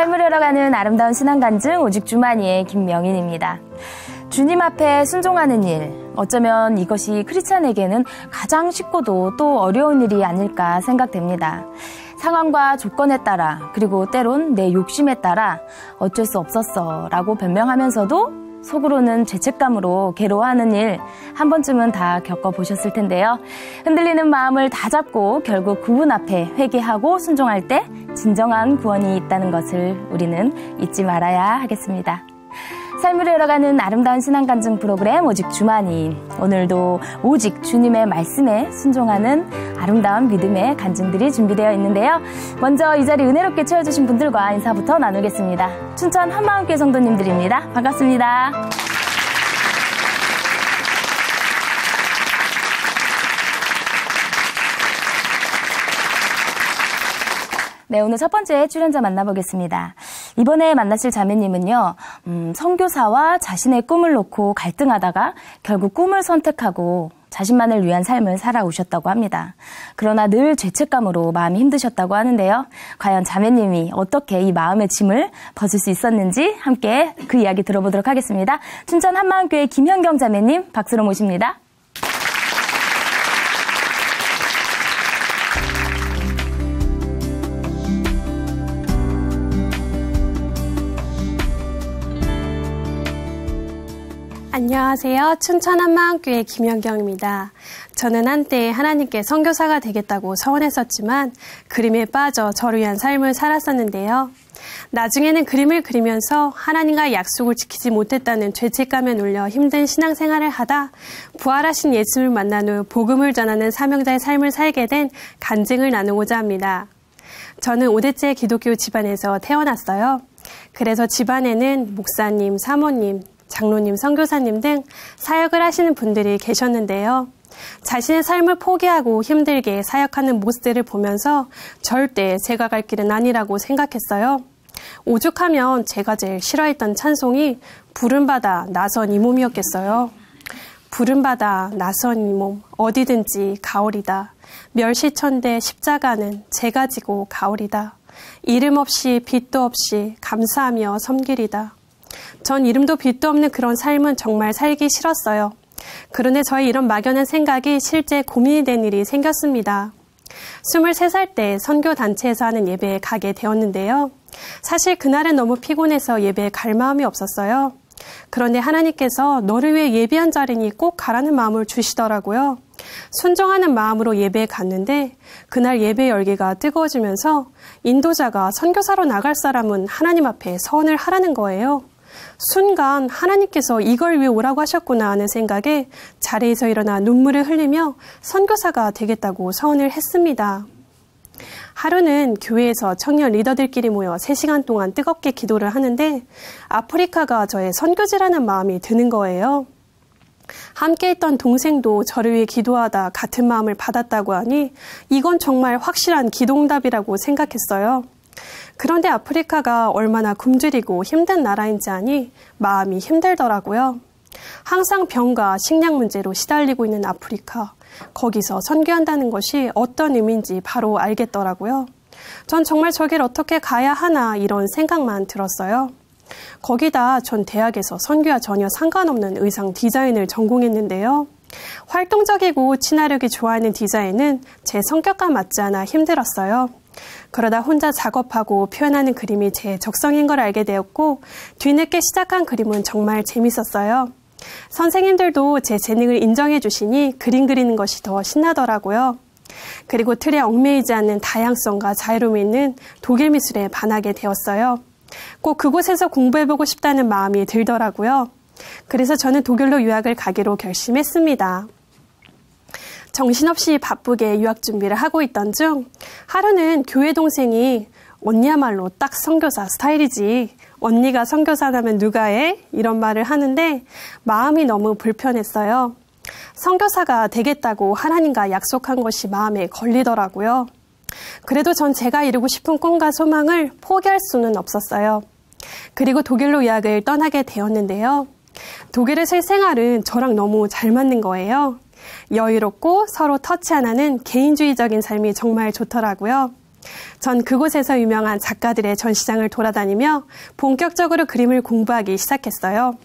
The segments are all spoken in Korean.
삶을 열어가는 아름다운 신앙간증 오직 주만이의 김명인입니다. 주님 앞에 순종하는 일, 어쩌면 이것이 크리스찬에게는 가장 쉽고도 또 어려운 일이 아닐까 생각됩니다. 상황과 조건에 따라, 그리고 때론 내 욕심에 따라 어쩔 수 없었어 라고 변명하면서도 속으로는 죄책감으로 괴로워하는 일 한 번쯤은 다 겪어보셨을 텐데요. 흔들리는 마음을 다잡고 결국 그분 앞에 회개하고 순종할 때 진정한 구원이 있다는 것을 우리는 잊지 말아야 하겠습니다. 삶을 열어가는 아름다운 신앙간증 프로그램 오직 주만이, 오늘도 오직 주님의 말씀에 순종하는 아름다운 믿음의 간증들이 준비되어 있는데요. 먼저 이 자리 은혜롭게 채워주신 분들과 인사부터 나누겠습니다. 춘천 한마음교회 성도님들입니다. 반갑습니다. 네, 오늘 첫 번째 출연자 만나보겠습니다. 이번에 만나실 자매님은요, 선교사와 자신의 꿈을 놓고 갈등하다가 결국 꿈을 선택하고 자신만을 위한 삶을 살아오셨다고 합니다. 그러나 늘 죄책감으로 마음이 힘드셨다고 하는데요. 과연 자매님이 어떻게 이 마음의 짐을 벗을 수 있었는지 함께 그 이야기 들어보도록 하겠습니다. 춘천 한마음교회 김현경 자매님 박수로 모십니다. 안녕하세요. 춘천 한마음교회 김연경입니다. 저는 한때 하나님께 선교사가 되겠다고 서원했었지만 그림에 빠져 저를 위한 삶을 살았었는데요. 나중에는 그림을 그리면서 하나님과 약속을 지키지 못했다는 죄책감에 눌려 힘든 신앙생활을 하다 부활하신 예수를 만난 후 복음을 전하는 사명자의 삶을 살게 된 간증을 나누고자 합니다. 저는 5대째 기독교 집안에서 태어났어요. 그래서 집안에는 목사님, 사모님, 장로님, 선교사님 등 사역을 하시는 분들이 계셨는데요. 자신의 삶을 포기하고 힘들게 사역하는 모습들을 보면서 절대 제가 갈 길은 아니라고 생각했어요. 오죽하면 제가 제일 싫어했던 찬송이 부름받아 나선 이 몸이었겠어요. 부름받아 나선 이 몸 어디든지 가오리다. 멸시천대 십자가는 제가 지고 가오리다. 이름 없이 빛도 없이 감사하며 섬기리다. 전 이름도 빛도 없는 그런 삶은 정말 살기 싫었어요. 그런데 저의 이런 막연한 생각이 실제 고민이 된 일이 생겼습니다. 23살 때 선교단체에서 하는 예배에 가게 되었는데요. 사실 그날은 너무 피곤해서 예배에 갈 마음이 없었어요. 그런데 하나님께서 너를 위해 예비한 자리니 꼭 가라는 마음을 주시더라고요. 순종하는 마음으로 예배에 갔는데 그날 예배 열기가 뜨거워지면서 인도자가 선교사로 나갈 사람은 하나님 앞에 서원을 하라는 거예요. 순간 하나님께서 이걸 위해 오라고 하셨구나 하는 생각에 자리에서 일어나 눈물을 흘리며 선교사가 되겠다고 서원을 했습니다. 하루는 교회에서 청년 리더들끼리 모여 3시간 동안 뜨겁게 기도를 하는데 아프리카가 저의 선교지라는 마음이 드는 거예요. 함께 있던 동생도 저를 위해 기도하다 같은 마음을 받았다고 하니 이건 정말 확실한 기도응답이라고 생각했어요. 그런데 아프리카가 얼마나 굶주리고 힘든 나라인지 아니 마음이 힘들더라고요. 항상 병과 식량 문제로 시달리고 있는 아프리카, 거기서 선교한다는 것이 어떤 의미인지 바로 알겠더라고요. 전 정말 저길 어떻게 가야 하나 이런 생각만 들었어요. 거기다 전 대학에서 선교와 전혀 상관없는 의상 디자인을 전공했는데요. 활동적이고 친화력이 좋아하는 디자인은 제 성격과 맞지 않아 힘들었어요. 그러다 혼자 작업하고 표현하는 그림이 제 적성인 걸 알게 되었고 뒤늦게 시작한 그림은 정말 재밌었어요. 선생님들도 제 재능을 인정해 주시니 그림 그리는 것이 더 신나더라고요. 그리고 틀에 얽매이지 않는 다양성과 자유로움이 있는 독일 미술에 반하게 되었어요. 꼭 그곳에서 공부해보고 싶다는 마음이 들더라고요. 그래서 저는 독일로 유학을 가기로 결심했습니다. 정신없이 바쁘게 유학 준비를 하고 있던 중 하루는 교회 동생이 언니야말로 딱 선교사 스타일이지. 언니가 선교사라면 누가 해? 이런 말을 하는데 마음이 너무 불편했어요. 선교사가 되겠다고 하나님과 약속한 것이 마음에 걸리더라고요. 그래도 전 제가 이루고 싶은 꿈과 소망을 포기할 수는 없었어요. 그리고 독일로 유학을 떠나게 되었는데요. 독일에서의 생활은 저랑 너무 잘 맞는 거예요. 여유롭고 서로 터치 안 하는 개인주의적인 삶이 정말 좋더라고요. 전 그곳에서 유명한 작가들의 전시장을 돌아다니며 본격적으로 그림을 공부하기 시작했어요.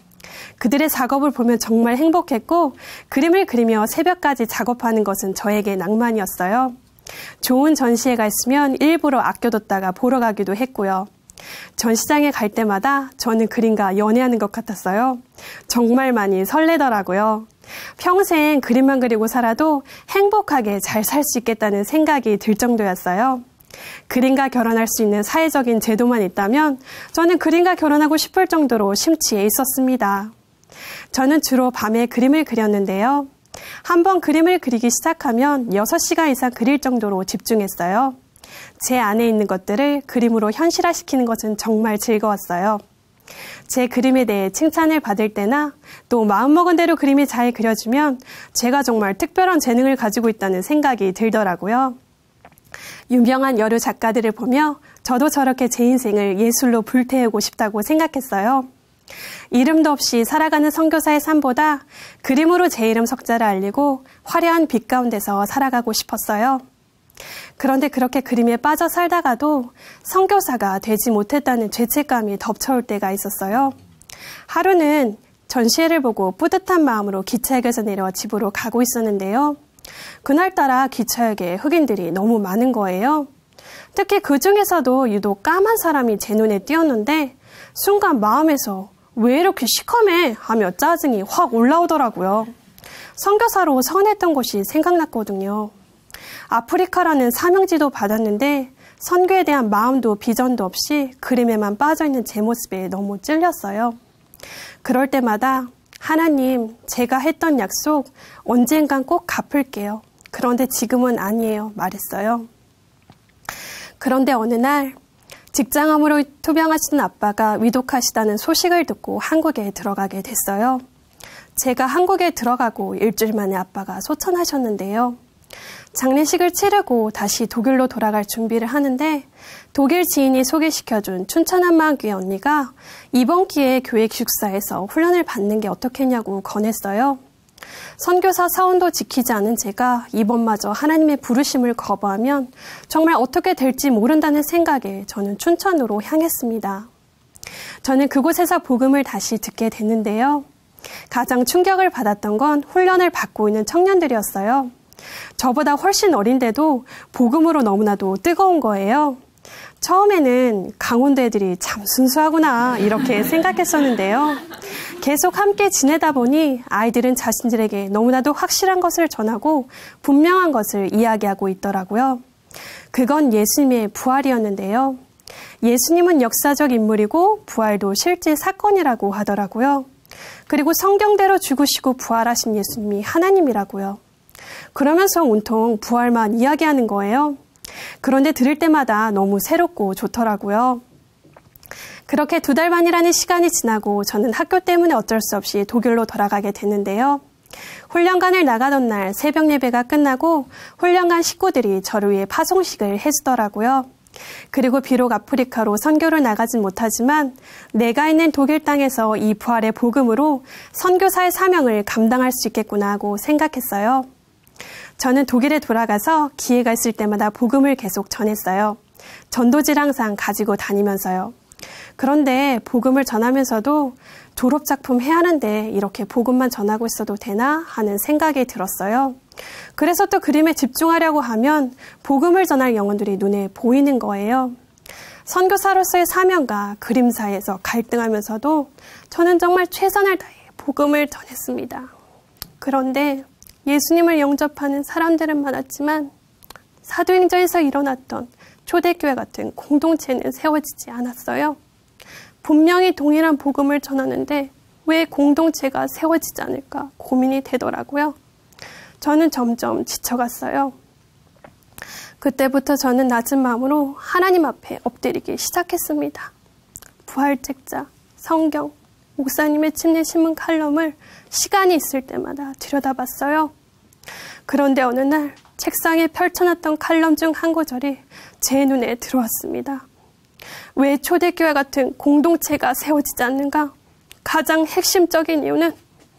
그들의 작업을 보면 정말 행복했고 그림을 그리며 새벽까지 작업하는 것은 저에게 낭만이었어요. 좋은 전시회 갔으면 일부러 아껴뒀다가 보러 가기도 했고요. 전시장에 갈 때마다 저는 그림과 연애하는 것 같았어요. 정말 많이 설레더라고요. 평생 그림만 그리고 살아도 행복하게 잘 살 수 있겠다는 생각이 들 정도였어요. 그림과 결혼할 수 있는 사회적인 제도만 있다면 저는 그림과 결혼하고 싶을 정도로 심취해 있었습니다. 저는 주로 밤에 그림을 그렸는데요. 한번 그림을 그리기 시작하면 6시간 이상 그릴 정도로 집중했어요. 제 안에 있는 것들을 그림으로 현실화시키는 것은 정말 즐거웠어요. 제 그림에 대해 칭찬을 받을 때나 또 마음먹은 대로 그림이 잘 그려지면 제가 정말 특별한 재능을 가지고 있다는 생각이 들더라고요. 유명한 여러 작가들을 보며 저도 저렇게 제 인생을 예술로 불태우고 싶다고 생각했어요. 이름도 없이 살아가는 선교사의 삶보다 그림으로 제 이름 석자를 알리고 화려한 빛 가운데서 살아가고 싶었어요. 그런데 그렇게 그림에 빠져 살다가도 선교사가 되지 못했다는 죄책감이 덮쳐올 때가 있었어요. 하루는 전시회를 보고 뿌듯한 마음으로 기차역에서 내려 집으로 가고 있었는데요. 그날따라 기차역에 흑인들이 너무 많은 거예요. 특히 그 중에서도 유독 까만 사람이 제 눈에 띄었는데 순간 마음에서 왜 이렇게 시커매 하며 짜증이 확 올라오더라고요. 선교사로 서운했던 것이 생각났거든요. 아프리카라는 사명지도 받았는데 선교에 대한 마음도 비전도 없이 그림에만 빠져있는 제 모습에 너무 찔렸어요. 그럴 때마다 하나님, 제가 했던 약속 언젠간 꼭 갚을게요. 그런데 지금은 아니에요. 말했어요. 그런데 어느 날 직장암으로 투병하시는 아빠가 위독하시다는 소식을 듣고 한국에 들어가게 됐어요. 제가 한국에 들어가고 일주일 만에 아빠가 소천하셨는데요. 장례식을 치르고 다시 독일로 돌아갈 준비를 하는데 독일 지인이 소개시켜준 춘천한마음교회 언니가 이번 기회에 교회 기숙사에서 훈련을 받는 게 어떻겠냐고 권했어요. 선교사 사원도 지키지 않은 제가 이번마저 하나님의 부르심을 거부하면 정말 어떻게 될지 모른다는 생각에 저는 춘천으로 향했습니다. 저는 그곳에서 복음을 다시 듣게 됐는데요. 가장 충격을 받았던 건 훈련을 받고 있는 청년들이었어요. 저보다 훨씬 어린데도 복음으로 너무나도 뜨거운 거예요. 처음에는 강원도 애들이 참 순수하구나 이렇게 생각했었는데요. 계속 함께 지내다 보니 아이들은 자신들에게 너무나도 확실한 것을 전하고 분명한 것을 이야기하고 있더라고요. 그건 예수님의 부활이었는데요. 예수님은 역사적 인물이고 부활도 실제 사건이라고 하더라고요. 그리고 성경대로 죽으시고 부활하신 예수님이 하나님이라고요. 그러면서 온통 부활만 이야기하는 거예요. 그런데 들을 때마다 너무 새롭고 좋더라고요. 그렇게 2달 반이라는 시간이 지나고 저는 학교 때문에 어쩔 수 없이 독일로 돌아가게 됐는데요. 훈련관을 나가던 날 새벽 예배가 끝나고 훈련관 식구들이 저를 위해 파송식을 해주더라고요. 그리고 비록 아프리카로 선교를 나가진 못하지만 내가 있는 독일 땅에서 이 부활의 복음으로 선교사의 사명을 감당할 수 있겠구나 하고 생각했어요. 저는 독일에 돌아가서 기회가 있을 때마다 복음을 계속 전했어요. 전도지를 항상 가지고 다니면서요. 그런데 복음을 전하면서도 졸업작품 해야 하는데 이렇게 복음만 전하고 있어도 되나 하는 생각이 들었어요. 그래서 또 그림에 집중하려고 하면 복음을 전할 영혼들이 눈에 보이는 거예요. 선교사로서의 사명과 그림 사이에서 갈등하면서도 저는 정말 최선을 다해 복음을 전했습니다. 그런데 예수님을 영접하는 사람들은 많았지만 사도행전에서 일어났던 초대교회 같은 공동체는 세워지지 않았어요. 분명히 동일한 복음을 전하는데 왜 공동체가 세워지지 않을까 고민이 되더라고요. 저는 점점 지쳐갔어요. 그때부터 저는 낮은 마음으로 하나님 앞에 엎드리기 시작했습니다. 부활책자, 성경, 목사님의 침례 신문 칼럼을 시간이 있을 때마다 들여다봤어요. 그런데 어느 날 책상에 펼쳐놨던 칼럼 중 한 구절이 제 눈에 들어왔습니다. 왜 초대교회 같은 공동체가 세워지지 않는가? 가장 핵심적인 이유는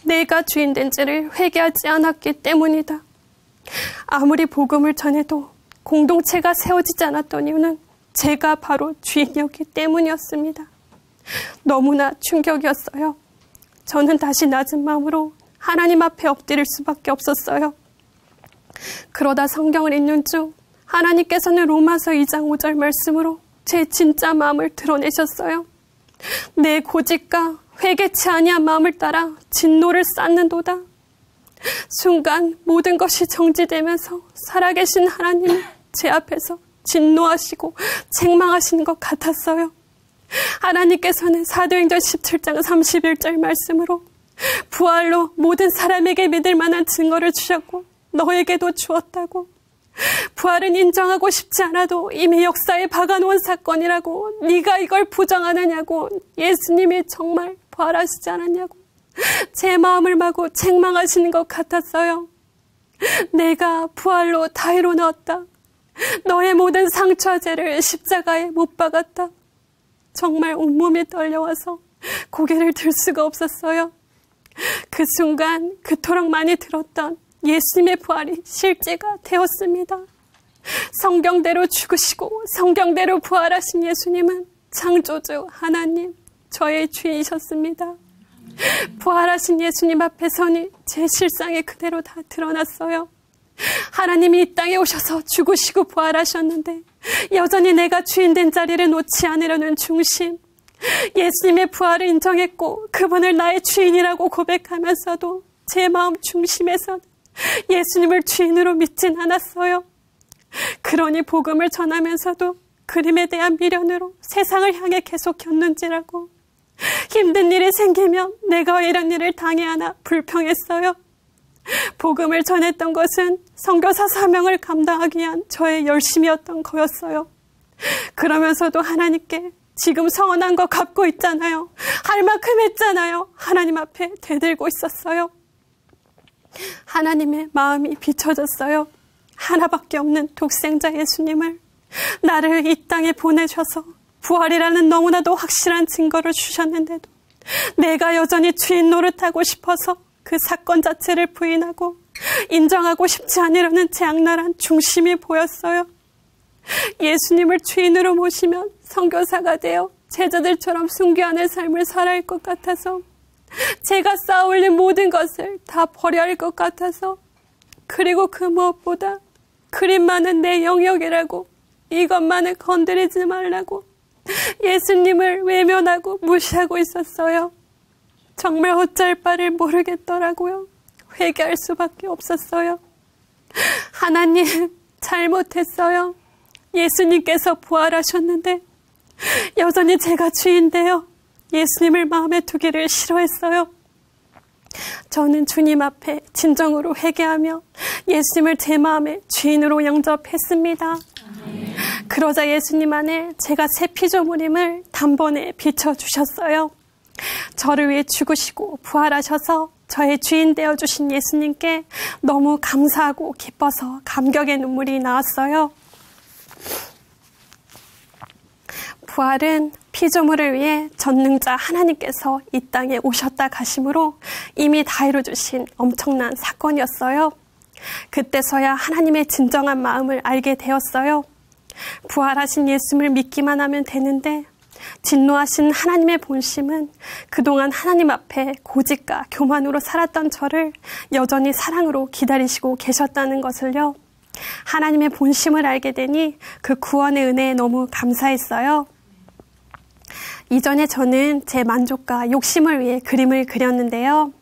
내가 주인된 죄를 회개하지 않았기 때문이다. 아무리 복음을 전해도 공동체가 세워지지 않았던 이유는 제가 바로 주인이었기 때문이었습니다. 너무나 충격이었어요. 저는 다시 낮은 마음으로 하나님 앞에 엎드릴 수밖에 없었어요. 그러다 성경을 읽는 중 하나님께서는 로마서 2장 5절 말씀으로 제 진짜 마음을 드러내셨어요. 내 고집과 회개치 아니한 마음을 따라 진노를 쌓는도다. 순간 모든 것이 정지되면서 살아계신 하나님이 제 앞에서 진노하시고 책망하시는 것 같았어요. 하나님께서는 사도행전 17장 31절 말씀으로 부활로 모든 사람에게 믿을 만한 증거를 주셨고 너에게도 주었다고. 부활은 인정하고 싶지 않아도 이미 역사에 박아놓은 사건이라고 네가 이걸 부정하느냐고. 예수님이 정말 부활하시지 않았냐고 제 마음을 마구 책망하시는 것 같았어요. 내가 부활로 다 이뤄놓았다. 너의 모든 상처와 죄를 십자가에 못 박았다. 정말 온몸이 떨려와서 고개를 들 수가 없었어요. 그 순간 그토록 많이 들었던 예수님의 부활이 실제가 되었습니다. 성경대로 죽으시고 성경대로 부활하신 예수님은 창조주 하나님, 저의 주이셨습니다. 부활하신 예수님 앞에 서니 제 실상이 그대로 다 드러났어요. 하나님이 이 땅에 오셔서 죽으시고 부활하셨는데 여전히 내가 주인된 자리를 놓지 않으려는 중심, 예수님의 부활을 인정했고 그분을 나의 주인이라고 고백하면서도 제 마음 중심에선 예수님을 주인으로 믿진 않았어요. 그러니 복음을 전하면서도 그림에 대한 미련으로 세상을 향해 계속 겼는지라고. 힘든 일이 생기면 내가 왜 이런 일을 당해야 하나 불평했어요. 복음을 전했던 것은 선교사 사명을 감당하기 위한 저의 열심이었던 거였어요. 그러면서도 하나님께 지금 서운한 거 갚고 있잖아요. 할 만큼 했잖아요. 하나님 앞에 대들고 있었어요. 하나님의 마음이 비춰졌어요. 하나밖에 없는 독생자 예수님을 나를 이 땅에 보내셔서 부활이라는 너무나도 확실한 증거를 주셨는데도 내가 여전히 주인 노릇하고 싶어서 그 사건 자체를 부인하고 인정하고 싶지 않으려는 제 악랄한 중심이 보였어요. 예수님을 주인으로 모시면 선교사가 되어 제자들처럼 순교하는 삶을 살아야 할 것 같아서, 제가 쌓아올린 모든 것을 다 버려야 할 것 같아서, 그리고 그 무엇보다 그림만은 내 영역이라고, 이것만은 건드리지 말라고 예수님을 외면하고 무시하고 있었어요. 정말 어쩔 바를 모르겠더라고요. 회개할 수밖에 없었어요. 하나님, 잘못했어요. 예수님께서 부활하셨는데 여전히 제가 주인되어 예수님을 마음에 두기를 싫어했어요. 저는 주님 앞에 진정으로 회개하며 예수님을 제 마음의 주인으로 영접했습니다. 그러자 예수님 안에 제가 새 피조물임을 단번에 비춰주셨어요. 저를 위해 죽으시고 부활하셔서 저의 주인 되어주신 예수님께 너무 감사하고 기뻐서 감격의 눈물이 나왔어요. 부활은 피조물을 위해 전능자 하나님께서 이 땅에 오셨다 가심으로 이미 다 이루어주신 엄청난 사건이었어요. 그때서야 하나님의 진정한 마음을 알게 되었어요. 부활하신 예수님을 믿기만 하면 되는데 진노하신 하나님의 본심은 그동안 하나님 앞에 고집과 교만으로 살았던 저를 여전히 사랑으로 기다리시고 계셨다는 것을요. 하나님의 본심을 알게 되니 그 구원의 은혜에 너무 감사했어요. 이전에 저는 제 만족과 욕심을 위해 그림을 그렸는데요.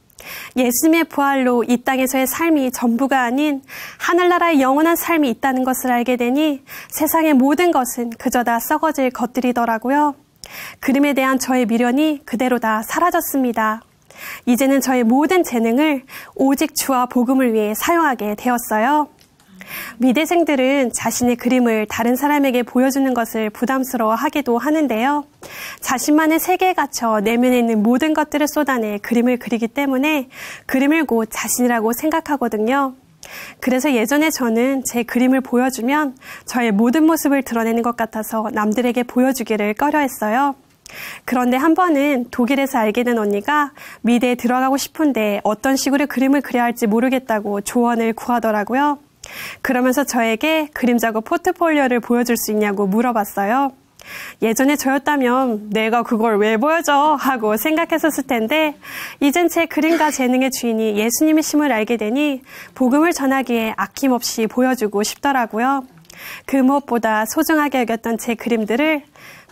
예수님의 부활로 이 땅에서의 삶이 전부가 아닌 하늘나라의 영원한 삶이 있다는 것을 알게 되니 세상의 모든 것은 그저 다 썩어질 것들이더라고요. 그림에 대한 저의 미련이 그대로 다 사라졌습니다. 이제는 저의 모든 재능을 오직 주와 복음을 위해 사용하게 되었어요. 미대생들은 자신의 그림을 다른 사람에게 보여주는 것을 부담스러워하기도 하는데요. 자신만의 세계에 갇혀 내면에 있는 모든 것들을 쏟아내 그림을 그리기 때문에 그림을 곧 자신이라고 생각하거든요. 그래서 예전에 저는 제 그림을 보여주면 저의 모든 모습을 드러내는 것 같아서 남들에게 보여주기를 꺼려했어요. 그런데 한 번은 독일에서 알게 된 언니가 미대에 들어가고 싶은데 어떤 식으로 그림을 그려야 할지 모르겠다고 조언을 구하더라고요. 그러면서 저에게 그림 작업 포트폴리오를 보여줄 수 있냐고 물어봤어요. 예전에 저였다면 내가 그걸 왜 보여줘 하고 생각했었을 텐데 이젠 제 그림과 재능의 주인이 예수님이심을 알게 되니 복음을 전하기에 아낌없이 보여주고 싶더라고요. 그 무엇보다 소중하게 여겼던 제 그림들을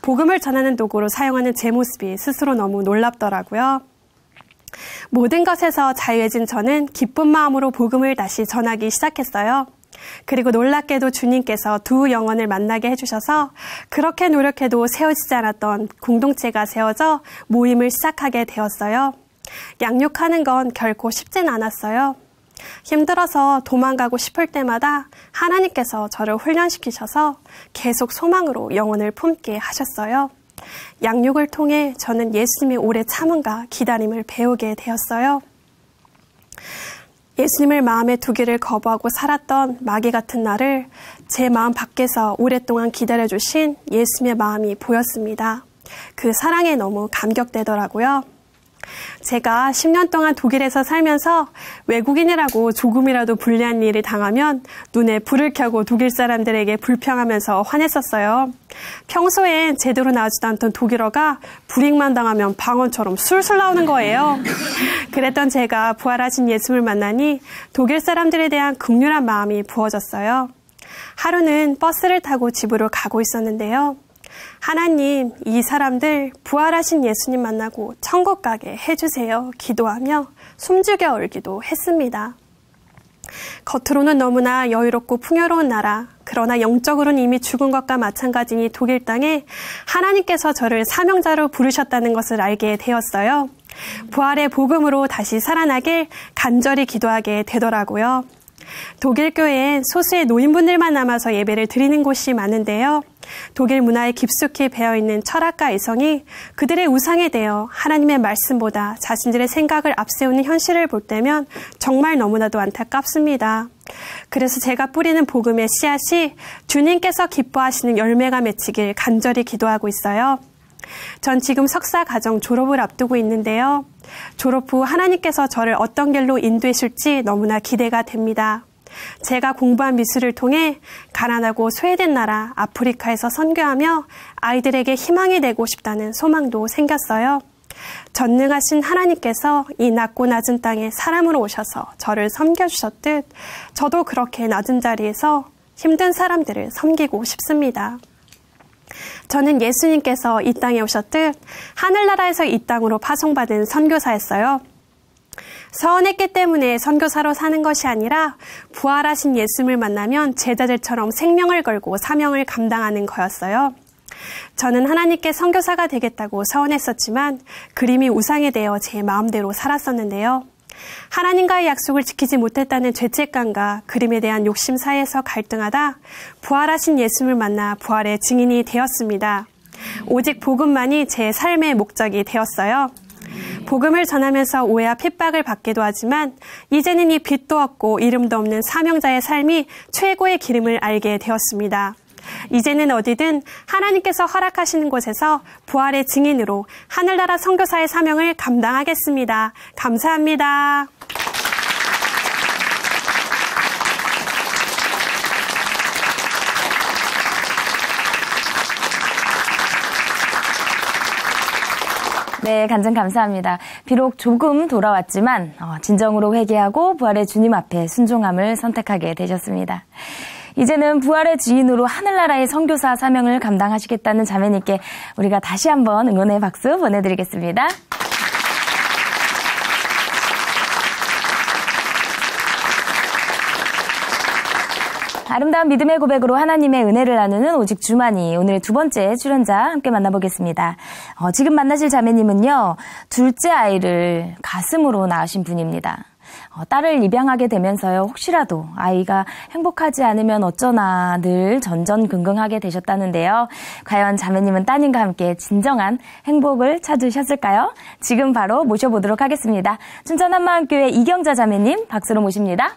복음을 전하는 도구로 사용하는 제 모습이 스스로 너무 놀랍더라고요. 모든 것에서 자유해진 저는 기쁜 마음으로 복음을 다시 전하기 시작했어요. 그리고 놀랍게도 주님께서 두 영혼을 만나게 해주셔서 그렇게 노력해도 세워지지 않았던 공동체가 세워져 모임을 시작하게 되었어요. 양육하는 건 결코 쉽진 않았어요. 힘들어서 도망가고 싶을 때마다 하나님께서 저를 훈련시키셔서 계속 소망으로 영혼을 품게 하셨어요. 양육을 통해 저는 예수님의 오래 참음과 기다림을 배우게 되었어요. 예수님을 마음에 두기를 거부하고 살았던 마귀 같은 나를 제 마음 밖에서 오랫동안 기다려주신 예수님의 마음이 보였습니다. 그 사랑에 너무 감격되더라고요. 제가 10년 동안 독일에서 살면서 외국인이라고 조금이라도 불리한 일을 당하면 눈에 불을 켜고 독일 사람들에게 불평하면서 화냈었어요. 평소엔 제대로 나오지도 않던 독일어가 불이익만 당하면 방언처럼 술술 나오는 거예요. 그랬던 제가 부활하신 예수를 만나니 독일 사람들에 대한 긍휼한 마음이 부어졌어요. 하루는 버스를 타고 집으로 가고 있었는데요. 하나님, 이 사람들 부활하신 예수님 만나고 천국 가게 해주세요 기도하며 숨죽여 울기도 했습니다. 겉으로는 너무나 여유롭고 풍요로운 나라, 그러나 영적으로는 이미 죽은 것과 마찬가지니 독일 땅에 하나님께서 저를 사명자로 부르셨다는 것을 알게 되었어요. 부활의 복음으로 다시 살아나길 간절히 기도하게 되더라고요. 독일 교회엔 소수의 노인분들만 남아서 예배를 드리는 곳이 많은데요. 독일 문화에 깊숙이 배어있는 철학과 이성이 그들의 우상에 대해 하나님의 말씀보다 자신들의 생각을 앞세우는 현실을 볼 때면 정말 너무나도 안타깝습니다. 그래서 제가 뿌리는 복음의 씨앗이 주님께서 기뻐하시는 열매가 맺히길 간절히 기도하고 있어요. 전 지금 석사 과정 졸업을 앞두고 있는데요. 졸업 후 하나님께서 저를 어떤 길로 인도하실지 너무나 기대가 됩니다. 제가 공부한 미술을 통해 가난하고 소외된 나라 아프리카에서 선교하며 아이들에게 희망이 되고 싶다는 소망도 생겼어요. 전능하신 하나님께서 이 낮고 낮은 땅에 사람으로 오셔서 저를 섬겨주셨듯 저도 그렇게 낮은 자리에서 힘든 사람들을 섬기고 싶습니다. 저는 예수님께서 이 땅에 오셨듯 하늘나라에서 이 땅으로 파송받은 선교사였어요. 서운했기 때문에 선교사로 사는 것이 아니라 부활하신 예수님을 만나면 제자들처럼 생명을 걸고 사명을 감당하는 거였어요. 저는 하나님께 선교사가 되겠다고 서운했었지만 그림이 우상에 대어 제 마음대로 살았었는데요. 하나님과의 약속을 지키지 못했다는 죄책감과 그림에 대한 욕심 사이에서 갈등하다 부활하신 예수님을 만나 부활의 증인이 되었습니다. 오직 복음만이 제 삶의 목적이 되었어요. 복음을 전하면서 오해와 핍박을 받기도 하지만 이제는 이 빛도 없고 이름도 없는 사명자의 삶이 최고의 기름을 알게 되었습니다. 이제는 어디든 하나님께서 허락하시는 곳에서 부활의 증인으로 하늘나라 선교사의 사명을 감당하겠습니다. 감사합니다. 네, 간증 감사합니다. 비록 조금 돌아왔지만 진정으로 회개하고 부활의 주님 앞에 순종함을 선택하게 되셨습니다. 이제는 부활의 주인으로 하늘나라의 선교사 사명을 감당하시겠다는 자매님께 우리가 다시 한번 응원의 박수 보내드리겠습니다. 아름다운 믿음의 고백으로 하나님의 은혜를 나누는 오직 주만이 오늘의 두 번째 출연자 함께 만나보겠습니다. 지금 만나실 자매님은요, 둘째 아이를 가슴으로 낳으신 분입니다. 딸을 입양하게 되면서요, 혹시라도 아이가 행복하지 않으면 어쩌나 늘 전전긍긍하게 되셨다는데요. 과연 자매님은 따님과 함께 진정한 행복을 찾으셨을까요? 지금 바로 모셔보도록 하겠습니다. 춘천 한마음교회 이경자 자매님 박수로 모십니다.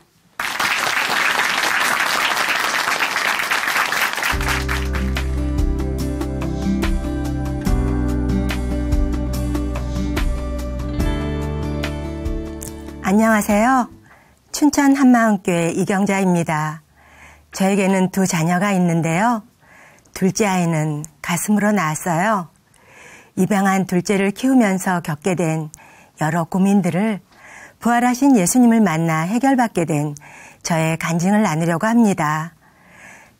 안녕하세요. 춘천 한마음교회 이경자입니다. 저에게는 두 자녀가 있는데요. 둘째 아이는 가슴으로 낳았어요. 입양한 둘째를 키우면서 겪게 된 여러 고민들을 부활하신 예수님을 만나 해결받게 된 저의 간증을 나누려고 합니다.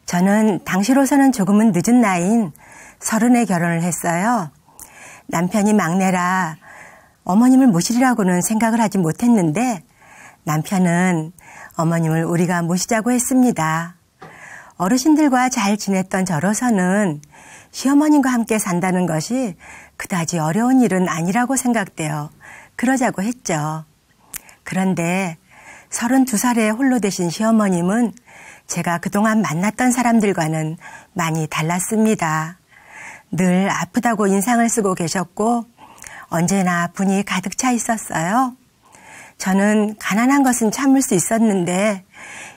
저는 당시로서는 조금은 늦은 나이인 30에 결혼을 했어요. 남편이 막내라 어머님을 모시리라고는 생각을 하지 못했는데 남편은 어머님을 우리가 모시자고 했습니다. 어르신들과 잘 지냈던 저로서는 시어머님과 함께 산다는 것이 그다지 어려운 일은 아니라고 생각되어 그러자고 했죠. 그런데 32살에 홀로 되신 시어머님은 제가 그동안 만났던 사람들과는 많이 달랐습니다. 늘 아프다고 인상을 쓰고 계셨고 언제나 분이 가득 차 있었어요. 저는 가난한 것은 참을 수 있었는데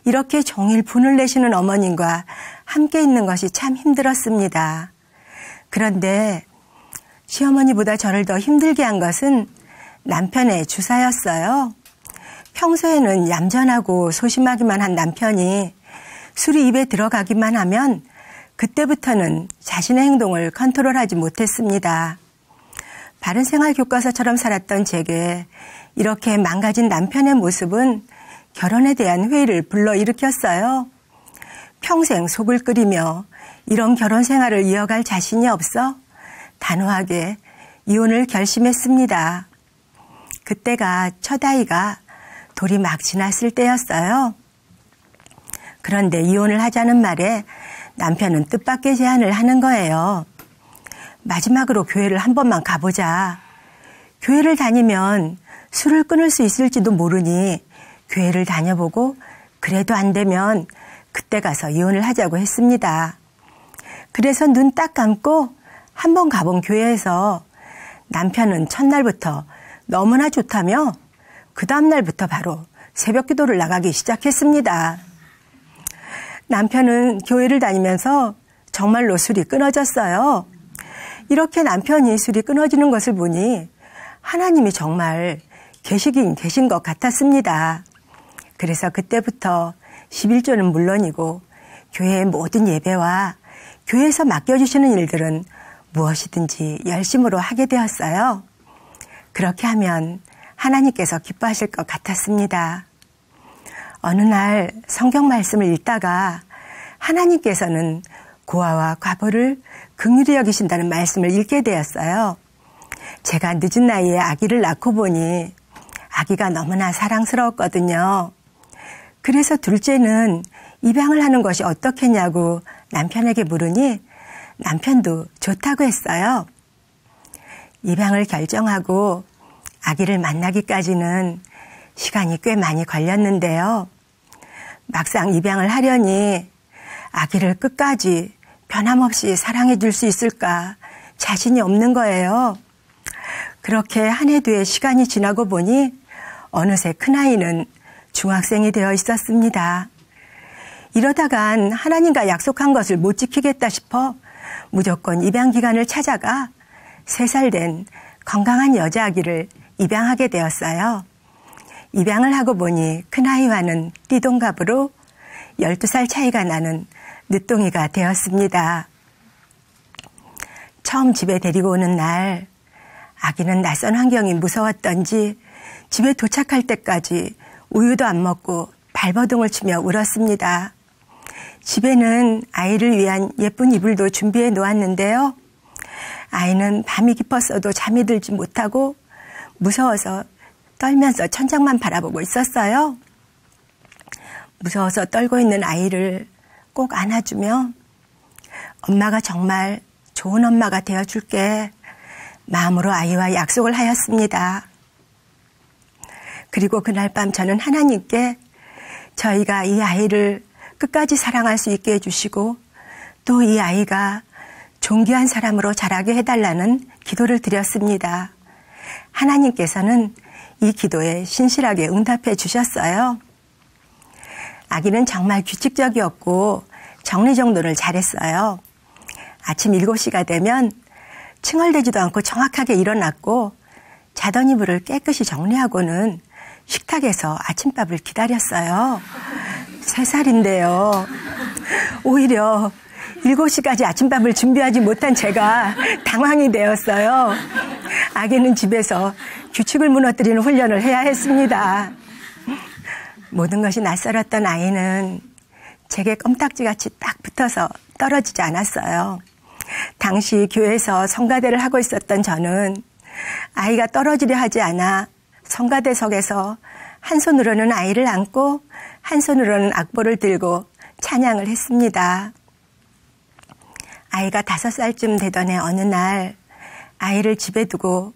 이렇게 종일 분을 내시는 어머님과 함께 있는 것이 참 힘들었습니다. 그런데 시어머니보다 저를 더 힘들게 한 것은 남편의 주사였어요. 평소에는 얌전하고 소심하기만 한 남편이 술이 입에 들어가기만 하면 그때부터는 자신의 행동을 컨트롤하지 못했습니다. 바른생활 교과서처럼 살았던 제게 이렇게 망가진 남편의 모습은 결혼에 대한 회의를 불러일으켰어요. 평생 속을 끓이며 이런 결혼 생활을 이어갈 자신이 없어 단호하게 이혼을 결심했습니다. 그때가 첫 아이가 돌이 막 지났을 때였어요. 그런데 이혼을 하자는 말에 남편은 뜻밖의 제안을 하는 거예요. 마지막으로 교회를 한 번만 가보자. 교회를 다니면 술을 끊을 수 있을지도 모르니 교회를 다녀보고 그래도 안 되면 그때 가서 이혼을 하자고 했습니다. 그래서 눈 딱 감고 한 번 가본 교회에서 남편은 첫날부터 너무나 좋다며 그 다음날부터 바로 새벽 기도를 나가기 시작했습니다. 남편은 교회를 다니면서 정말로 술이 끊어졌어요. 이렇게 남편이 술이 끊어지는 것을 보니 하나님이 정말 계시긴 계신 것 같았습니다. 그래서 그때부터 11조는 물론이고 교회의 모든 예배와 교회에서 맡겨주시는 일들은 무엇이든지 열심으로 하게 되었어요. 그렇게 하면 하나님께서 기뻐하실 것 같았습니다. 어느 날 성경 말씀을 읽다가 하나님께서는 고아와 과부를 긍휼히 여기신다는 말씀을 읽게 되었어요. 제가 늦은 나이에 아기를 낳고 보니 아기가 너무나 사랑스러웠거든요. 그래서 둘째는 입양을 하는 것이 어떻겠냐고 남편에게 물으니 남편도 좋다고 했어요. 입양을 결정하고 아기를 만나기까지는 시간이 꽤 많이 걸렸는데요. 막상 입양을 하려니 아기를 끝까지 변함없이 사랑해 줄 수 있을까 자신이 없는 거예요. 그렇게 한 해 뒤에 시간이 지나고 보니 어느새 큰아이는 중학생이 되어 있었습니다. 이러다간 하나님과 약속한 것을 못 지키겠다 싶어 무조건 입양기관을 찾아가 3살 된 건강한 여자아기를 입양하게 되었어요. 입양을 하고 보니 큰아이와는 띠동갑으로 12살 차이가 나는 늦둥이가 되었습니다. 처음 집에 데리고 오는 날 아기는 낯선 환경이 무서웠던지 집에 도착할 때까지 우유도 안 먹고 발버둥을 치며 울었습니다. 집에는 아이를 위한 예쁜 이불도 준비해 놓았는데요. 아이는 밤이 깊었어도 잠이 들지 못하고 무서워서 떨면서 천장만 바라보고 있었어요. 무서워서 떨고 있는 아이를 꼭 안아주며 엄마가 정말 좋은 엄마가 되어줄게 마음으로 아이와 약속을 하였습니다. 그리고 그날 밤 저는 하나님께 저희가 이 아이를 끝까지 사랑할 수 있게 해주시고 또 이 아이가 존귀한 사람으로 자라게 해달라는 기도를 드렸습니다. 하나님께서는 이 기도에 신실하게 응답해 주셨어요. 아기는 정말 규칙적이었고 정리정돈을 잘했어요. 아침 7시가 되면 칭얼대지도 않고 정확하게 일어났고 자던 이불을 깨끗이 정리하고는 식탁에서 아침밥을 기다렸어요. 3살인데요. 오히려 7시까지 아침밥을 준비하지 못한 제가 당황이 되었어요. 아기는 집에서 규칙을 무너뜨리는 훈련을 해야 했습니다. 모든 것이 낯설었던 아이는 제게 껌딱지같이 딱 붙어서 떨어지지 않았어요. 당시 교회에서 성가대를 하고 있었던 저는 아이가 떨어지려 하지 않아 성가대석에서 한 손으로는 아이를 안고 한 손으로는 악보를 들고 찬양을 했습니다. 아이가 5살쯤 되던 해 어느 날 아이를 집에 두고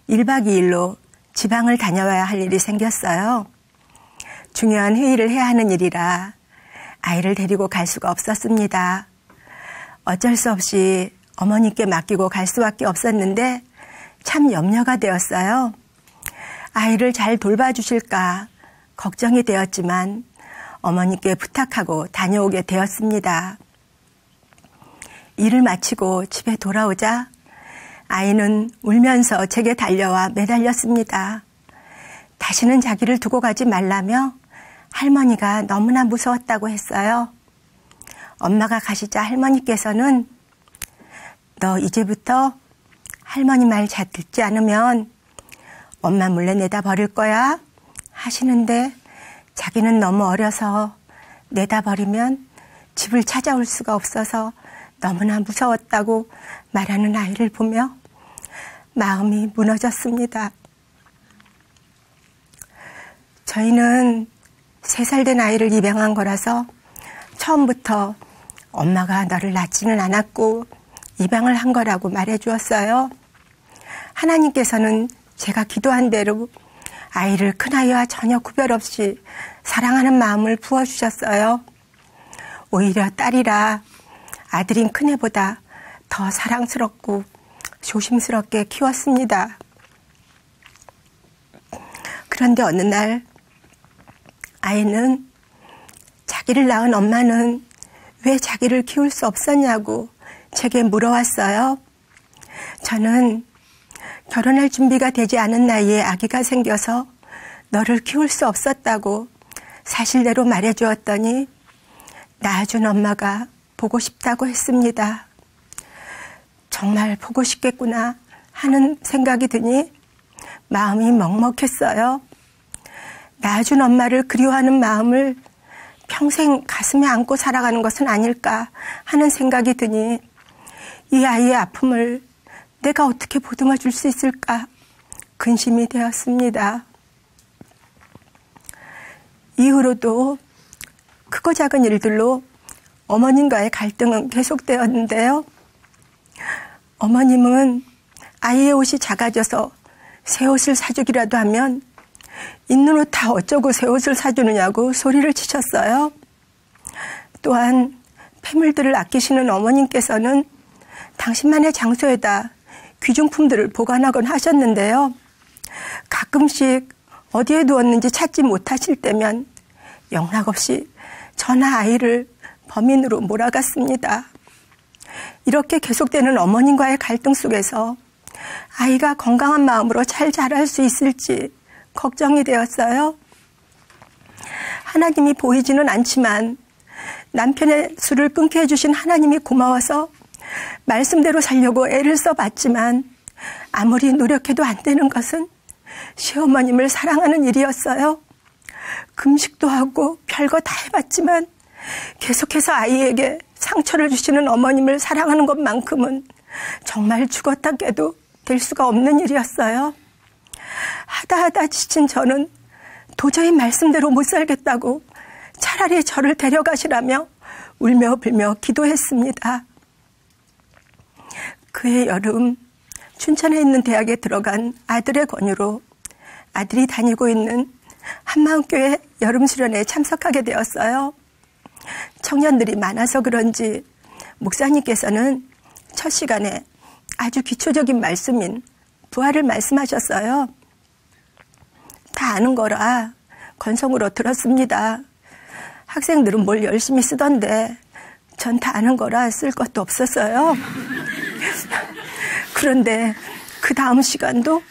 1박 2일로 지방을 다녀와야 할 일이 생겼어요. 중요한 회의를 해야 하는 일이라 아이를 데리고 갈 수가 없었습니다. 어쩔 수 없이 어머니께 맡기고 갈 수밖에 없었는데 참 염려가 되었어요. 아이를 잘 돌봐주실까 걱정이 되었지만 어머니께 부탁하고 다녀오게 되었습니다. 일을 마치고 집에 돌아오자 아이는 울면서 제게 달려와 매달렸습니다. 다시는 자기를 두고 가지 말라며 할머니가 너무나 무서웠다고 했어요. 엄마가 가시자 할머니께서는 너 이제부터 할머니 말 잘 듣지 않으면 엄마 몰래 내다 버릴 거야 하시는데 자기는 너무 어려서 내다 버리면 집을 찾아올 수가 없어서 너무나 무서웠다고 말하는 아이를 보며 마음이 무너졌습니다. 저희는 3살 된 아이를 입양한 거라서 처음부터 엄마가 너를 낳지는 않았고 입양을 한 거라고 말해 주었어요. 하나님께서는 제가 기도한 대로 아이를 큰아이와 전혀 구별 없이 사랑하는 마음을 부어주셨어요. 오히려 딸이라 아들인 큰애보다 더 사랑스럽고 조심스럽게 키웠습니다. 그런데 어느 날 아이는 자기를 낳은 엄마는 왜 자기를 키울 수 없었냐고 제게 물어왔어요. 저는 결혼할 준비가 되지 않은 나이에 아기가 생겨서 너를 키울 수 없었다고 사실대로 말해주었더니 낳아준 엄마가 보고 싶다고 했습니다. 정말 보고 싶겠구나 하는 생각이 드니 마음이 먹먹했어요. 낳아준 엄마를 그리워하는 마음을 평생 가슴에 안고 살아가는 것은 아닐까 하는 생각이 드니 이 아이의 아픔을 내가 어떻게 보듬어 줄 수 있을까 근심이 되었습니다. 이후로도 크고 작은 일들로 어머님과의 갈등은 계속되었는데요. 어머님은 아이의 옷이 작아져서 새 옷을 사주기라도 하면 있는 옷 다 어쩌고 새 옷을 사주느냐고 소리를 치셨어요. 또한 폐물들을 아끼시는 어머님께서는 당신만의 장소에다 귀중품들을 보관하곤 하셨는데요. 가끔씩 어디에 두었는지 찾지 못하실 때면 영락없이 저나 아이를 범인으로 몰아갔습니다. 이렇게 계속되는 어머님과의 갈등 속에서 아이가 건강한 마음으로 잘 자랄 수 있을지 걱정이 되었어요. 하나님이 보이지는 않지만 남편의 술을 끊게 해주신 하나님이 고마워서 말씀대로 살려고 애를 써봤지만 아무리 노력해도 안 되는 것은 시어머님을 사랑하는 일이었어요. 금식도 하고 별거 다 해봤지만 계속해서 아이에게 상처를 주시는 어머님을 사랑하는 것만큼은 정말 죽었다 깨도 될 수가 없는 일이었어요. 하다 지친 저는 도저히 말씀대로 못 살겠다고 차라리 저를 데려가시라며 울며 불며 기도했습니다. 그해 여름 춘천에 있는 대학에 들어간 아들의 권유로 아들이 다니고 있는 한마음교회 여름수련회에 참석하게 되었어요. 청년들이 많아서 그런지 목사님께서는 첫 시간에 아주 기초적인 말씀인 부활을 말씀하셨어요. 다 아는 거라 건성으로 들었습니다. 학생들은 뭘 열심히 쓰던데 전 다 아는 거라 쓸 것도 없었어요. 그런데 그 다음 시간도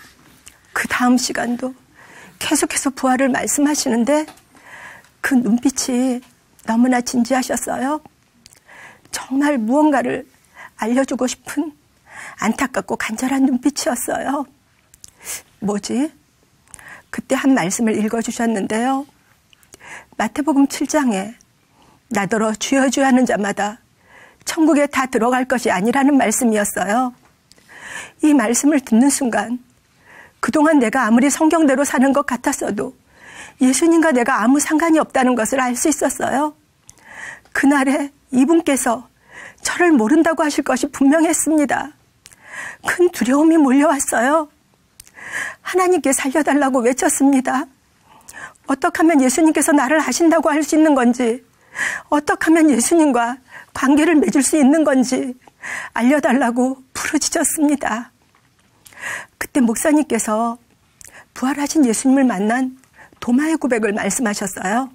계속해서 부활을 말씀하시는데 그 눈빛이 너무나 진지하셨어요. 정말 무언가를 알려주고 싶은 안타깝고 간절한 눈빛이었어요. 뭐지? 그때 한 말씀을 읽어주셨는데요. 마태복음 7장에 나더러 주여 주여 하는 자마다 천국에 다 들어갈 것이 아니라는 말씀이었어요. 이 말씀을 듣는 순간 그동안 내가 아무리 성경대로 사는 것 같았어도 예수님과 내가 아무 상관이 없다는 것을 알 수 있었어요. 그날에 이분께서 저를 모른다고 하실 것이 분명했습니다. 큰 두려움이 몰려왔어요. 하나님께 살려달라고 외쳤습니다. 어떻게 하면 예수님께서 나를 아신다고 할 수 있는 건지, 어떻게 하면 예수님과 관계를 맺을 수 있는 건지 알려달라고 부르짖었습니다. 그때 목사님께서 부활하신 예수님을 만난 도마의 고백을 말씀하셨어요.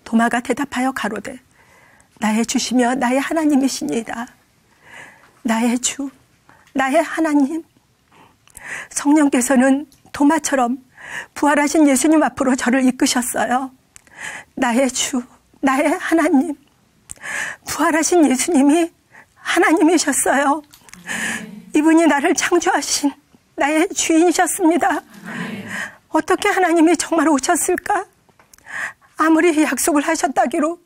도마가 대답하여 가로되 나의 주시며 나의 하나님이시니이다. 나의 주, 나의 하나님. 성령께서는 도마처럼 부활하신 예수님 앞으로 저를 이끄셨어요. 나의 주, 나의 하나님. 부활하신 예수님이 하나님이셨어요. 이분이 나를 창조하신 나의 주인이셨습니다. 어떻게 하나님이 정말 오셨을까? 아무리 약속을 하셨다기로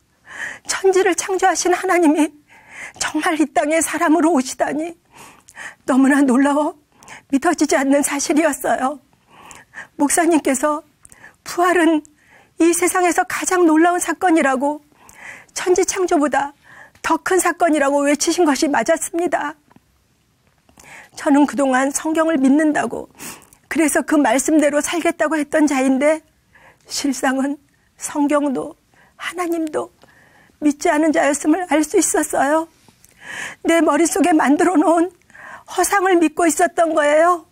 천지를 창조하신 하나님이 정말 이 땅에 사람으로 오시다니 너무나 놀라워 믿어지지 않는 사실이었어요. 목사님께서 부활은 이 세상에서 가장 놀라운 사건이라고, 천지 창조보다 더 큰 사건이라고 외치신 것이 맞았습니다. 저는 그동안 성경을 믿는다고, 그래서 그 말씀대로 살겠다고 했던 자인데 실상은 성경도 하나님도 믿지 않은 자였음을 알 수 있었어요. 내 머릿속에 만들어 놓은 허상을 믿고 있었던 거예요.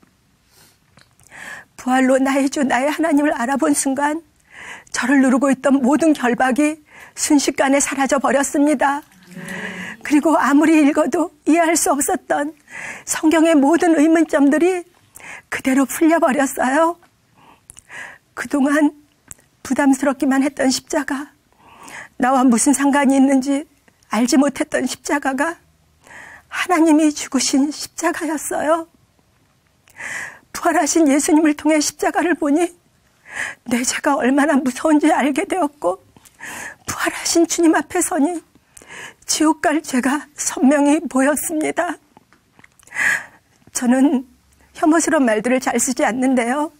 부활로 나의 주 나의 하나님을 알아본 순간 저를 누르고 있던 모든 결박이 순식간에 사라져 버렸습니다. 그리고 아무리 읽어도 이해할 수 없었던 성경의 모든 의문점들이 그대로 풀려버렸어요. 그동안 부담스럽기만 했던 십자가, 나와 무슨 상관이 있는지 알지 못했던 십자가가 하나님이 죽으신 십자가였어요. 부활하신 예수님을 통해 십자가를 보니 내 죄가 얼마나 무서운지 알게 되었고, 부활하신 주님 앞에 서니 지옥 갈 죄가 선명히 보였습니다. 저는 혐오스러운 말들을 잘 쓰지 않는데요.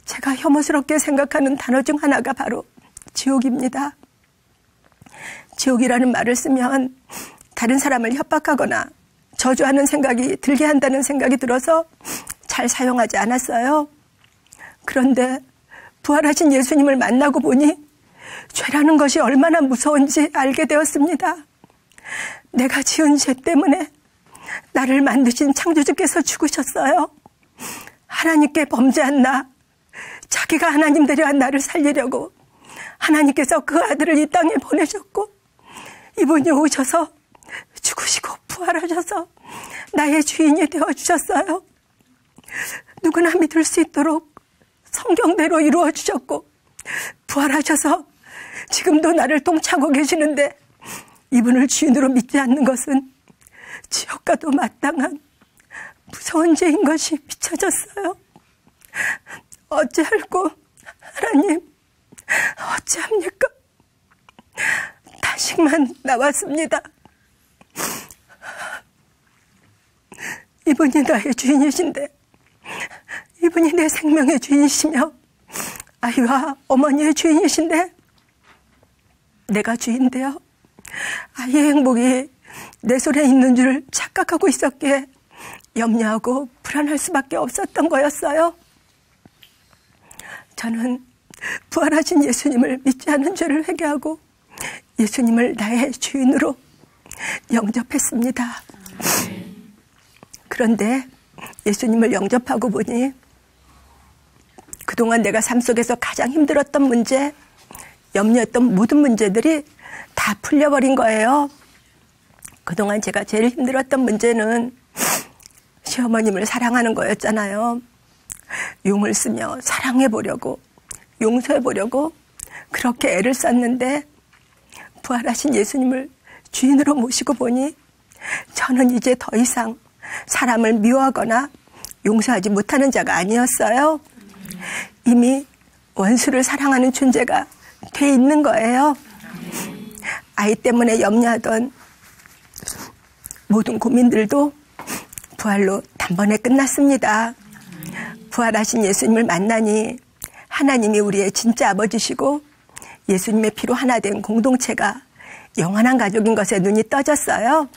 제가 혐오스럽게 생각하는 단어 중 하나가 바로 지옥입니다. 지옥이라는 말을 쓰면 다른 사람을 협박하거나 저주하는 생각이 들게 한다는 생각이 들어서 잘 사용하지 않았어요. 그런데 부활하신 예수님을 만나고 보니 죄라는 것이 얼마나 무서운지 알게 되었습니다. 내가 지은 죄 때문에 나를 만드신 창조주께서 죽으셨어요. 하나님께 범죄한 나, 자기가 하나님 되려 한 나를 살리려고 하나님께서 그 아들을 이 땅에 보내셨고, 이분이 오셔서 죽으시고 부활하셔서 나의 주인이 되어주셨어요. 누구나 믿을 수 있도록 성경대로 이루어주셨고, 부활하셔서 지금도 나를 통치하고 계시는데 이분을 주인으로 믿지 않는 것은 지옥과도 마땅한 무서운 죄인 것이 비춰졌어요. 어찌할꼬 하나님, 어찌합니까? 탄식만 나왔습니다. 이분이 나의 주인이신데, 이분이 내 생명의 주인이시며 아이와 어머니의 주인이신데 내가 주인데요, 아이의 행복이 내 손에 있는 줄 착각하고 있었기에 염려하고 불안할 수밖에 없었던 거였어요. 저는 부활하신 예수님을 믿지 않은 죄를 회개하고 예수님을 나의 주인으로 영접했습니다. 그런데 예수님을 영접하고 보니 그동안 내가 삶 속에서 가장 힘들었던 문제, 염려했던 모든 문제들이 다 풀려버린 거예요. 그동안 제가 제일 힘들었던 문제는 시어머님을 사랑하는 거였잖아요. 용을 쓰며 사랑해보려고, 용서해보려고 그렇게 애를 썼는데 부활하신 예수님을 주인으로 모시고 보니 저는 이제 더 이상 사람을 미워하거나 용서하지 못하는 자가 아니었어요. 이미 원수를 사랑하는 존재가 돼 있는 거예요. 아이 때문에 염려하던 모든 고민들도 부활로 단번에 끝났습니다. 부활하신 예수님을 만나니 하나님이 우리의 진짜 아버지시고 예수님의 피로 하나 된 공동체가 영원한 가족인 것에 눈이 떠졌어요.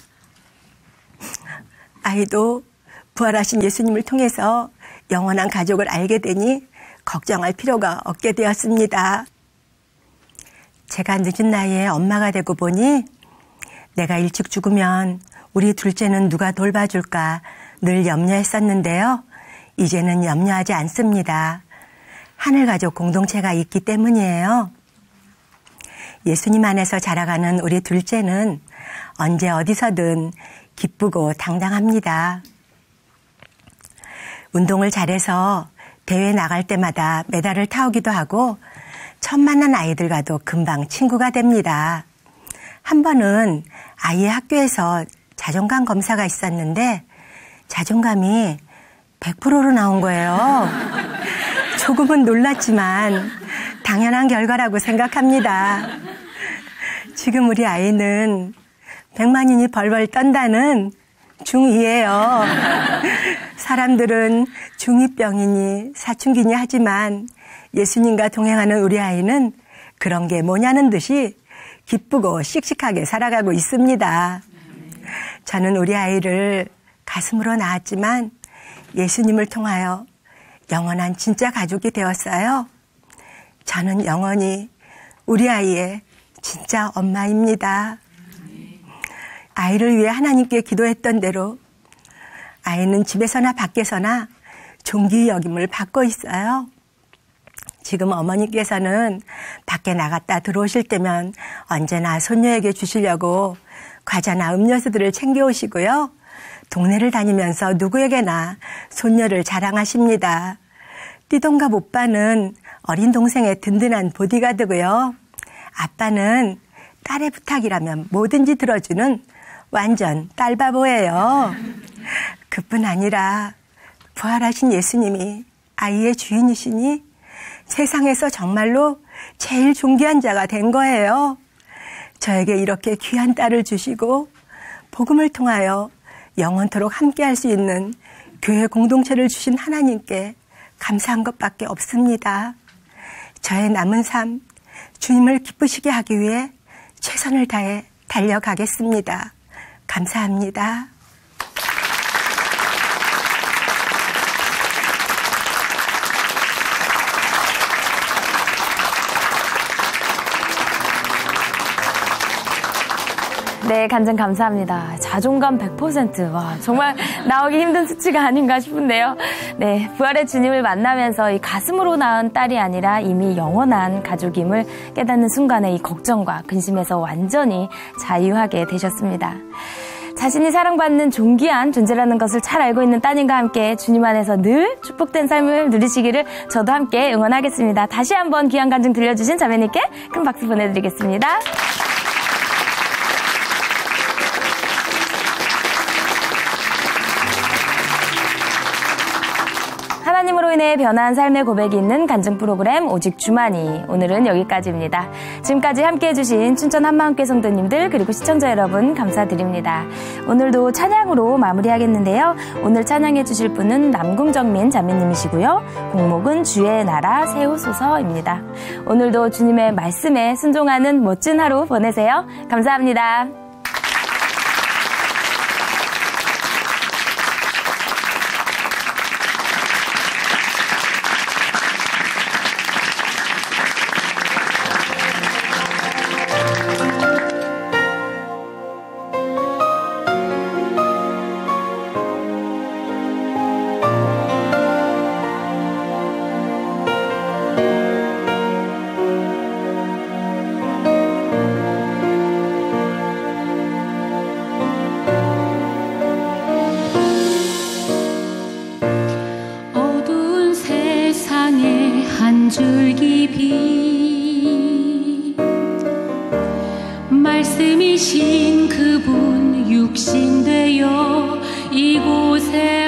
아이도 부활하신 예수님을 통해서 영원한 가족을 알게 되니 걱정할 필요가 없게 되었습니다. 제가 늦은 나이에 엄마가 되고 보니 내가 일찍 죽으면 우리 둘째는 누가 돌봐줄까 늘 염려했었는데요. 이제는 염려하지 않습니다. 하늘가족 공동체가 있기 때문이에요. 예수님 안에서 자라가는 우리 둘째는 언제 어디서든 기쁘고 당당합니다. 운동을 잘해서 대회 나갈 때마다 메달을 타오기도 하고 처음 만난 아이들과도 금방 친구가 됩니다. 한 번은 아이의 학교에서 자존감 검사가 있었는데 자존감이 100%로 나온 거예요. 조금은 놀랐지만 당연한 결과라고 생각합니다. 지금 우리 아이는 100만인이 벌벌 떤다는 중2예요. 사람들은 중2병이니 사춘기니 하지만 예수님과 동행하는 우리 아이는 그런 게 뭐냐는 듯이 기쁘고 씩씩하게 살아가고 있습니다. 저는 우리 아이를 가슴으로 낳았지만 예수님을 통하여 영원한 진짜 가족이 되었어요. 저는 영원히 우리 아이의 진짜 엄마입니다. 아이를 위해 하나님께 기도했던 대로 아이는 집에서나 밖에서나 존귀 여김을 받고 있어요. 지금 어머니께서는 밖에 나갔다 들어오실 때면 언제나 손녀에게 주시려고 과자나 음료수들을 챙겨오시고요. 동네를 다니면서 누구에게나 손녀를 자랑하십니다. 띠동갑 오빠는 어린 동생의 든든한 보디가드고요. 아빠는 딸의 부탁이라면 뭐든지 들어주는 완전 딸바보예요. 그뿐 아니라 부활하신 예수님이 아이의 주인이시니 세상에서 정말로 제일 존귀한 자가 된 거예요. 저에게 이렇게 귀한 딸을 주시고 복음을 통하여 영원토록 함께할 수 있는 교회 공동체를 주신 하나님께 감사한 것밖에 없습니다. 저의 남은 삶 주님을 기쁘시게 하기 위해 최선을 다해 달려가겠습니다. 감사합니다. 네, 간증 감사합니다. 자존감 100%. 와, 정말 나오기 힘든 수치가 아닌가 싶은데요. 네, 부활의 주님을 만나면서 이 가슴으로 낳은 딸이 아니라 이미 영원한 가족임을 깨닫는 순간에 이 걱정과 근심에서 완전히 자유하게 되셨습니다. 자신이 사랑받는 존귀한 존재라는 것을 잘 알고 있는 따님과 함께 주님 안에서 늘 축복된 삶을 누리시기를 저도 함께 응원하겠습니다. 다시 한번 귀한 간증 들려주신 자매님께 큰 박수 보내드리겠습니다. 하나님으로 인해 변한 삶의 고백이 있는 간증 프로그램 오직 주만이, 오늘은 여기까지입니다. 지금까지 함께해 주신 춘천 한마음교회 성도님들 그리고 시청자 여러분 감사드립니다. 오늘도 찬양으로 마무리하겠는데요. 오늘 찬양해 주실 분은 남궁정민 자매님이시고요. 곡목은 주의 나라 세우소서입니다. 오늘도 주님의 말씀에 순종하는 멋진 하루 보내세요. 감사합니다. 줄기 빛 말씀이신 그분 육신되어 이곳에